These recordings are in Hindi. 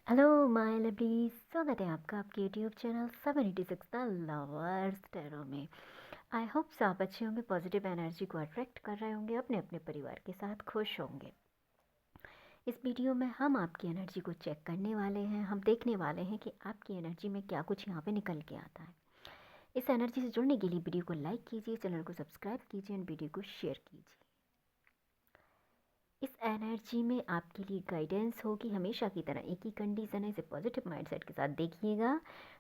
हेलो माय लवली, स्वागत है आपका आपके YouTube channel 786 the lovers tarot में। आई होप आप अच्छे होंगे, पॉजिटिव एनर्जी को अट्रैक्ट कर रहे होंगे, अपने अपने परिवार के साथ खुश होंगे। इस वीडियो में हम आपकी एनर्जी को चेक करने वाले हैं। हम देखने वाले हैं कि आपकी एनर्जी में क्या कुछ यहाँ पे निकल के आता है। इस एनर्जी से जुड़ने के लिए वीडियो को लाइक कीजिए, चैनल को सब्सक्राइब कीजिए और वीडियो को शेयर कीजिए। इस एनर्जी में आपके लिए गाइडेंस होगी हमेशा की तरह। एक ही कंडीशन है, इसे पॉजिटिव माइंडसेट के साथ देखिएगा।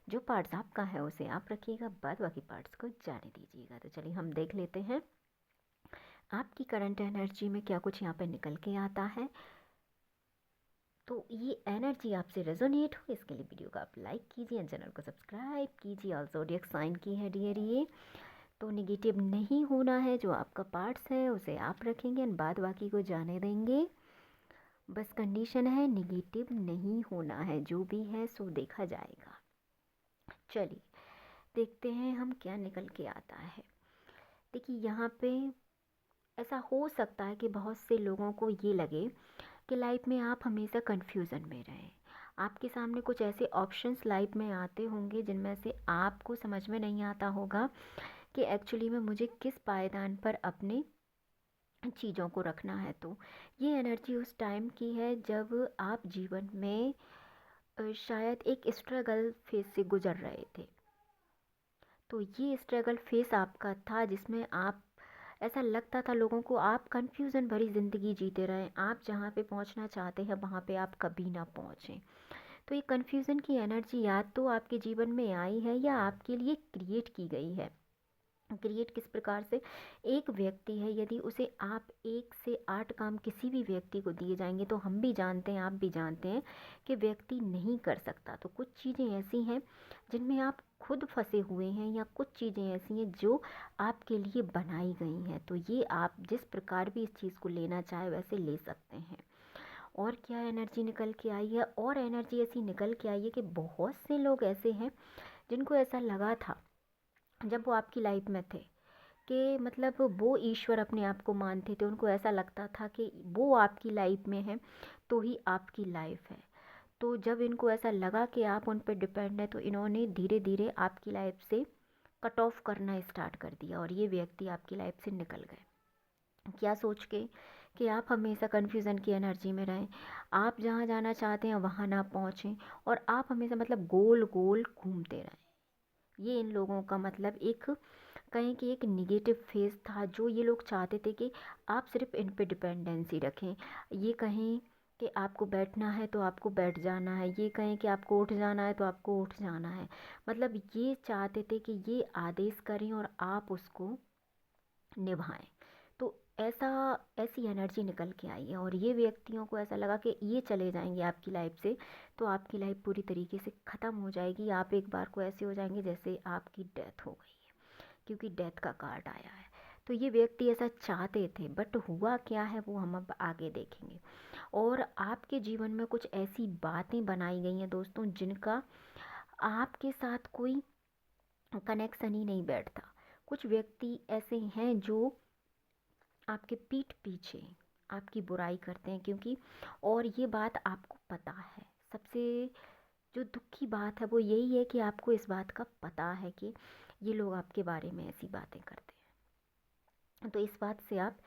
जो पार्ट्स आपका है उसे आप रखिएगा, बाद बाकी पार्ट्स को जाने दीजिएगा। तो चलिए हम देख लेते हैं आपकी करंट एनर्जी में क्या कुछ यहाँ पे निकल के आता है। तो ये एनर्जी आपसे रेजोनेट हो, इसके लिए वीडियो को आप लाइक कीजिए, चैनल को सब्सक्राइब कीजिए। और ज़ोडिएक साइन की है डियर ये, तो निगेटिव नहीं होना है। जो आपका पार्ट्स है उसे आप रखेंगे और बाद बाकी को जाने देंगे। बस कंडीशन है निगेटिव नहीं होना है, जो भी है सो देखा जाएगा। चलिए देखते हैं हम क्या निकल के आता है। देखिए यहाँ पे ऐसा हो सकता है कि बहुत से लोगों को ये लगे कि लाइफ में आप हमेशा कंफ्यूजन में रहें। आपके सामने कुछ ऐसे ऑप्शंस लाइफ में आते होंगे जिनमें से आपको समझ में नहीं आता होगा कि एक्चुअली में मुझे किस पायदान पर अपने चीज़ों को रखना है। तो ये एनर्जी उस टाइम की है जब आप जीवन में शायद एक स्ट्रगल फेज से गुजर रहे थे। तो ये स्ट्रगल फेस आपका था जिसमें आप, ऐसा लगता था लोगों को, आप कंफ्यूजन भरी ज़िंदगी जीते रहें। आप जहाँ पे पहुँचना चाहते हैं वहाँ पे आप कभी ना पहुँचें। तो ये कंफ्यूजन की एनर्जी या तो आपके जीवन में आई है या आपके लिए क्रिएट की गई है। क्रिएट किस प्रकार से? एक व्यक्ति है, यदि उसे आप 1 से 8 काम किसी भी व्यक्ति को दिए जाएंगे तो हम भी जानते हैं, आप भी जानते हैं कि व्यक्ति नहीं कर सकता। तो कुछ चीज़ें ऐसी हैं जिनमें आप खुद फंसे हुए हैं, या कुछ चीज़ें ऐसी हैं जो आपके लिए बनाई गई हैं। तो ये आप जिस प्रकार भी इस चीज़ को लेना चाहे वैसे ले सकते हैं। और क्या एनर्जी निकल के आई है? और एनर्जी ऐसी निकल के आई है कि बहुत से लोग ऐसे हैं जिनको ऐसा लगा था जब वो आपकी लाइफ में थे कि मतलब वो ईश्वर अपने आप को मानते थे। उनको ऐसा लगता था कि वो आपकी लाइफ में है तो ही आपकी लाइफ है। तो जब इनको ऐसा लगा कि आप उन पर डिपेंड है तो इन्होंने धीरे धीरे आपकी लाइफ से कट ऑफ करना स्टार्ट कर दिया और ये व्यक्ति आपकी लाइफ से निकल गए। क्या सोच के कि आप हमेशा कन्फ्यूज़न की एनर्जी में रहें, आप जहाँ जाना चाहते हैं वहाँ ना पहुँचें, और आप हमेशा मतलब गोल गोल घूमते रहें। ये इन लोगों का मतलब एक, कहें कि एक निगेटिव फेज़ था जो ये लोग चाहते थे कि आप सिर्फ इन पे डिपेंडेंसी रखें। ये कहें कि आपको बैठना है तो आपको बैठ जाना है, ये कहें कि आपको उठ जाना है तो आपको उठ जाना है। मतलब ये चाहते थे कि ये आदेश करें और आप उसको निभाएं। तो ऐसा, ऐसी एनर्जी निकल के आई है और ये व्यक्तियों को ऐसा लगा कि ये चले जाएंगे आपकी लाइफ से तो आपकी लाइफ पूरी तरीके से ख़त्म हो जाएगी। आप एक बार को ऐसे हो जाएंगे जैसे आपकी डेथ हो गई है, क्योंकि डेथ का कार्ड आया है। तो ये व्यक्ति ऐसा चाहते थे, बट हुआ क्या है वो हम अब आगे देखेंगे। और आपके जीवन में कुछ ऐसी बातें बनाई गई हैं दोस्तों जिनका आपके साथ कोई कनेक्शन ही नहीं बैठता। कुछ व्यक्ति ऐसे हैं जो आपके पीठ पीछे आपकी बुराई करते हैं, क्योंकि, और ये बात आपको पता है। सबसे जो दुख की बात है वो यही है कि आपको इस बात का पता है कि ये लोग आपके बारे में ऐसी बातें करते हैं। तो इस बात से आप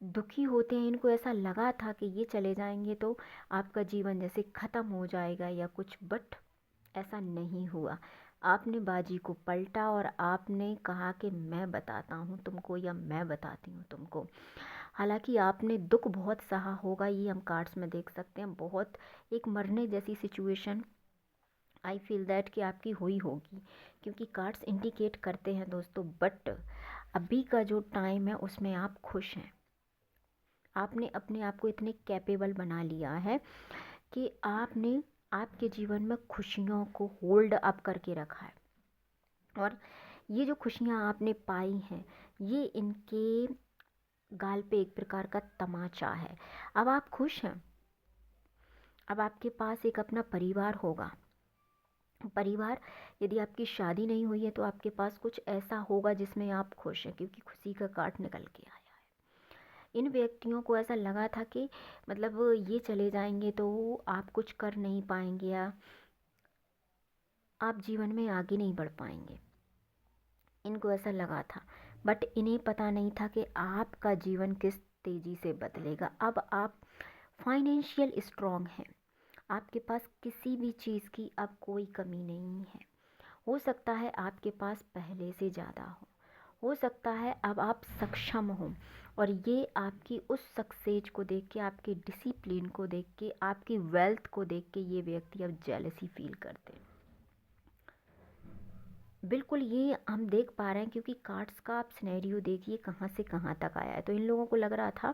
दुखी होते हैं। इनको ऐसा लगा था कि ये चले जाएंगे तो आपका जीवन जैसे ख़त्म हो जाएगा या कुछ, बट ऐसा नहीं हुआ। आपने बाजी को पलटा और आपने कहा कि मैं बताता हूँ तुमको, या मैं बताती हूँ तुमको। हालांकि आपने दुख बहुत सहा होगा, ये हम कार्ड्स में देख सकते हैं। बहुत एक मरने जैसी सिचुएशन आई फील दैट कि आपकी हुई होगी, क्योंकि कार्ड्स इंडिकेट करते हैं दोस्तों। बट अभी का जो टाइम है उसमें आप खुश हैं। आपने अपने आप को इतने कैपेबल बना लिया है कि आपने आपके जीवन में खुशियों को होल्ड अप करके रखा है। और ये जो खुशियाँ आपने पाई हैं ये इनके गाल पे एक प्रकार का तमाचा है। अब आप खुश हैं। अब आपके पास एक अपना परिवार होगा। परिवार, यदि आपकी शादी नहीं हुई है तो आपके पास कुछ ऐसा होगा जिसमें आप खुश हैं, क्योंकि खुशी का कार्ड निकल के आया है। इन व्यक्तियों को ऐसा लगा था कि मतलब ये चले जाएंगे तो आप कुछ कर नहीं पाएंगे या आप जीवन में आगे नहीं बढ़ पाएंगे, इनको ऐसा लगा था। बट इन्हें पता नहीं था कि आपका जीवन किस तेज़ी से बदलेगा। अब आप फाइनेंशियल स्ट्रॉन्ग हैं, आपके पास किसी भी चीज़ की अब कोई कमी नहीं है। हो सकता है आपके पास पहले से ज़्यादा हो सकता है अब आप सक्षम हो, और ये आपकी उस सक्सेस को देख के, आपके डिसिप्लिन को देख के, आपकी वेल्थ को देख के ये व्यक्ति अब जेलसी फील करते हैं। बिल्कुल ये हम देख पा रहे हैं, क्योंकि कार्ड्स का आप सिनेरियो देखिए कहाँ से कहाँ तक आया है। तो इन लोगों को लग रहा था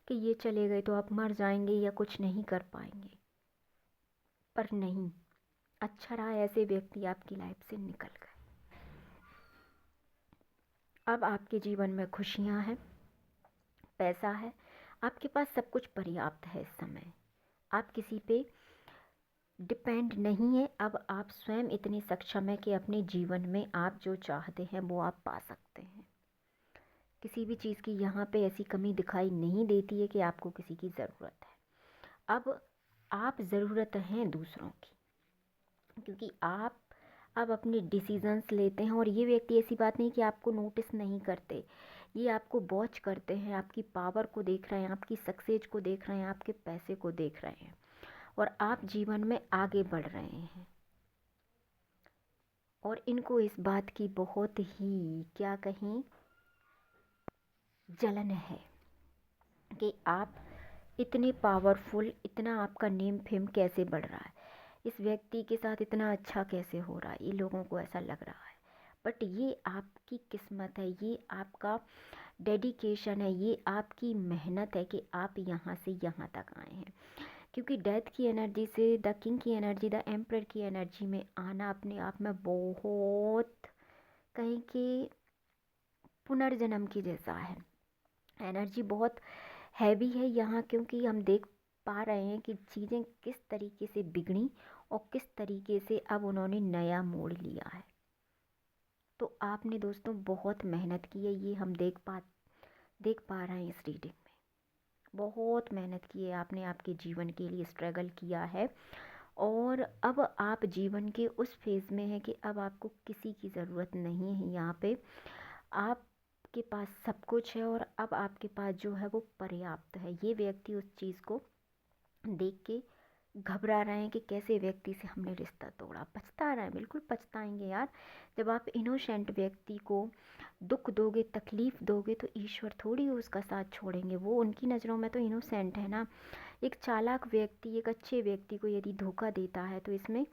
कि ये चले गए तो आप मर जाएंगे या कुछ नहीं कर पाएंगे, पर नहीं, अच्छा रहा ऐसे व्यक्ति आपकी लाइफ से निकल गए। अब आपके जीवन में खुशियाँ हैं, पैसा है, आपके पास सब कुछ पर्याप्त है। इस समय आप किसी पे डिपेंड नहीं है। अब आप स्वयं इतने सक्षम है कि अपने जीवन में आप जो चाहते हैं वो आप पा सकते हैं। किसी भी चीज़ की यहाँ पे ऐसी कमी दिखाई नहीं देती है कि आपको किसी की ज़रूरत है। अब आप ज़रूरत हैं दूसरों की, क्योंकि आप अब अपने डिसीजंस लेते हैं। और ये व्यक्ति ऐसी बात नहीं कि आपको नोटिस नहीं करते, ये आपको वॉच करते हैं, आपकी पावर को देख रहे हैं, आपकी सक्सेस को देख रहे हैं, आपके पैसे को देख रहे हैं, और आप जीवन में आगे बढ़ रहे हैं। और इनको इस बात की बहुत ही क्या कहें जलन है कि आप इतने पावरफुल, इतना आपका नेम फेम कैसे बढ़ रहा है, इस व्यक्ति के साथ इतना अच्छा कैसे हो रहा है, ये लोगों को ऐसा लग रहा है। बट ये आपकी किस्मत है, ये आपका डेडिकेशन है, ये आपकी मेहनत है कि आप यहाँ से यहाँ तक आए हैं। क्योंकि डेथ की एनर्जी से द किंग की एनर्जी, द एम्परर की एनर्जी में आना अपने आप में बहुत कहीं कि पुनर्जन्म की जैसा है। एनर्जी बहुत हैवी है यहाँ, क्योंकि हम देख पा रहे हैं कि चीज़ें किस तरीके से बिगड़ी और किस तरीके से अब उन्होंने नया मोड़ लिया है। तो आपने दोस्तों बहुत मेहनत की है, ये हम देख पा रहे हैं इस रीडिंग में। बहुत मेहनत की है आपने, आपके जीवन के लिए स्ट्रगल किया है, और अब आप जीवन के उस फेज़ में है कि अब आपको किसी की ज़रूरत नहीं है। यहाँ पे आपके पास सब कुछ है, और अब आपके पास जो है वो पर्याप्त है। ये व्यक्ति उस चीज़ को देख के घबरा रहे हैं कि कैसे व्यक्ति से हमने रिश्ता तोड़ा। पछता रहे हैं, बिल्कुल पछताएंगे यार। जब आप इनोसेंट व्यक्ति को दुख दोगे, तकलीफ़ दोगे, तो ईश्वर थोड़ी उसका साथ छोड़ेंगे। वो उनकी नज़रों में तो इनोसेंट है ना। एक चालाक व्यक्ति एक अच्छे व्यक्ति को यदि धोखा देता है तो इसमें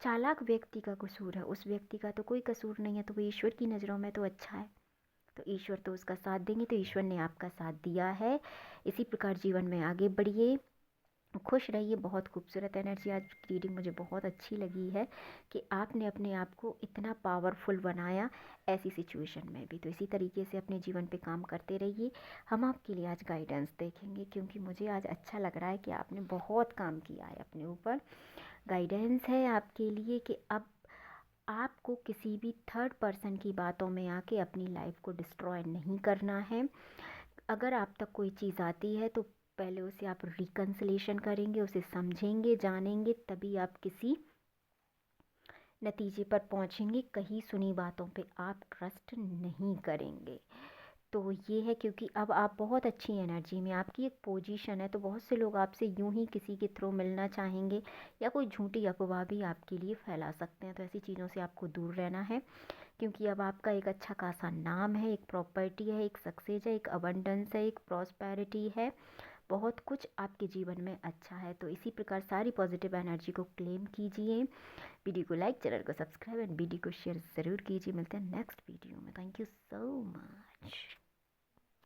चालाक व्यक्ति का कसूर है, उस व्यक्ति का तो कोई कसूर नहीं है। तो वो ईश्वर की नज़रों में तो अच्छा है, तो ईश्वर तो उसका साथ देंगे। तो ईश्वर ने आपका साथ दिया है। इसी प्रकार जीवन में आगे बढ़िए, खुश रहिए। बहुत खूबसूरत एनर्जी आज की रीडिंग मुझे बहुत अच्छी लगी है कि आपने अपने आप को इतना पावरफुल बनाया ऐसी सिचुएशन में भी। तो इसी तरीके से अपने जीवन पे काम करते रहिए। हम आपके लिए आज गाइडेंस देखेंगे, क्योंकि मुझे आज अच्छा लग रहा है कि आपने बहुत काम किया है अपने ऊपर। गाइडेंस है आपके लिए कि अब आपको किसी भी थर्ड पर्सन की बातों में आके अपनी लाइफ को डिस्ट्रॉय नहीं करना है। अगर आप तक कोई चीज़ आती है तो पहले उसे आप रिकन्सिलेशन करेंगे, उसे समझेंगे, जानेंगे, तभी आप किसी नतीजे पर पहुंचेंगे। कहीं सुनी बातों पे आप ट्रस्ट नहीं करेंगे। तो ये है, क्योंकि अब आप बहुत अच्छी एनर्जी में, आपकी एक पोजीशन है, तो बहुत से लोग आपसे यूं ही किसी के थ्रू मिलना चाहेंगे, या कोई झूठी अफवाह भी आपके लिए फैला सकते हैं। तो ऐसी चीज़ों से आपको दूर रहना है, क्योंकि अब आपका एक अच्छा खासा नाम है, एक प्रॉपर्टी है, एक सक्सेस है, एक अबंडेंस है, एक प्रॉस्पेरिटी है, बहुत कुछ आपके जीवन में अच्छा है। तो इसी प्रकार सारी पॉजिटिव एनर्जी को क्लेम कीजिए। वीडियो को लाइक, चैनल को सब्सक्राइब एंड वीडियो को शेयर ज़रूर कीजिए। मिलते हैं नेक्स्ट वीडियो में। Thank you so much.